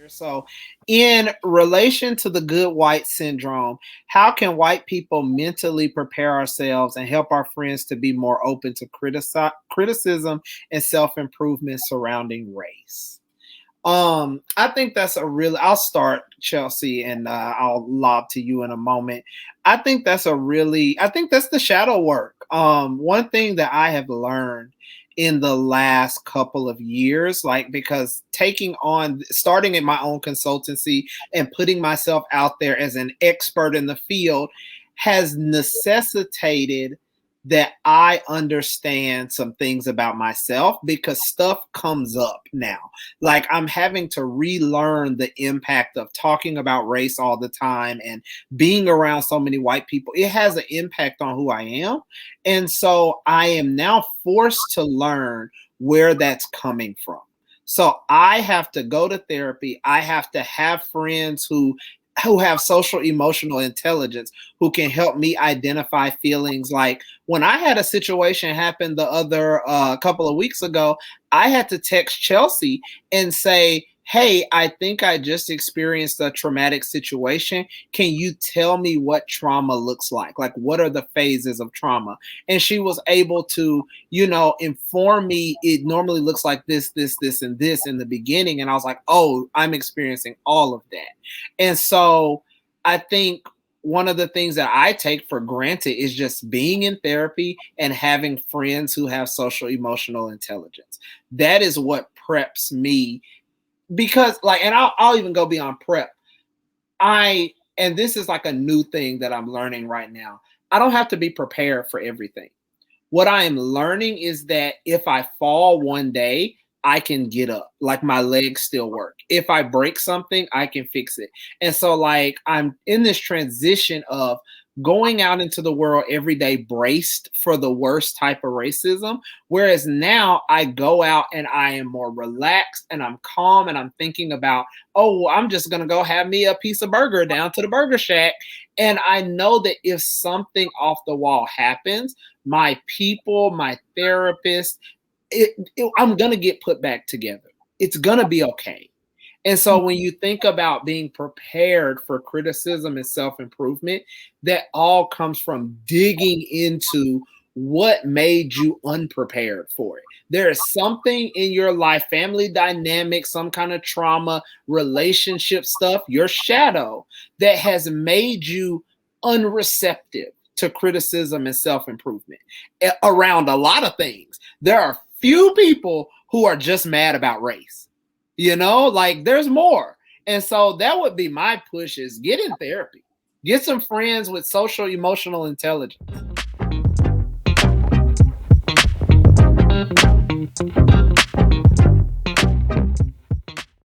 So, in relation to the good white syndrome, how can white people mentally prepare ourselves and help our friends to be more open to criticism and self improvement surrounding race? I think that's a really. I'll start, Chelsea, and I'll lob to you in a moment. I think that's a really. I think that's the shadow work. One thing that I have learned in the last couple of years, like because taking on, starting in my own consultancy and putting myself out there as an expert in the field, has necessitated that I understand some things about myself because stuff comes up now. Like I'm having to relearn the impact of talking about race all the time and being around so many white people. It has an impact on who I am. And so I am now forced to learn where that's coming from. So I have to go to therapy. I have to have friends who have social emotional intelligence who can help me identify feelings. Like when I had a situation happen the other couple of weeks ago, I had to text Chelsea and say, hey, I think I just experienced a traumatic situation. Can you tell me what trauma looks like? Like, what are the phases of trauma? And she was able to, inform me. It normally looks like this, and this in the beginning. And I was like, oh, I'm experiencing all of that. And so I think one of the things that I take for granted is just being in therapy and having friends who have social emotional intelligence. That is what preps me because and I'll even go beyond prep. And this is like a new thing that I'm learning right now. I don't have to be prepared for everything. What I am learning is that if I fall one day, I can get up. Like my legs still work. If I break something, I can fix it. And so like I'm in this transition of going out into the world every day braced for the worst type of racism. Whereas now I go out and I am more relaxed and I'm calm and I'm thinking about, oh, well, I'm just going to go have me a piece of burger down to the burger shack. And I know that if something off the wall happens, my people, my therapist, I'm going to get put back together. It's going to be okay. And so when you think about being prepared for criticism and self-improvement, that all comes from digging into what made you unprepared for it. There is something in your life, family dynamics, some kind of trauma, relationship stuff, your shadow that has made you unreceptive to criticism and self-improvement around a lot of things. There are few people who are just mad about race. Like there's more. And so that would be my push is get in therapy. Get some friends with social emotional intelligence.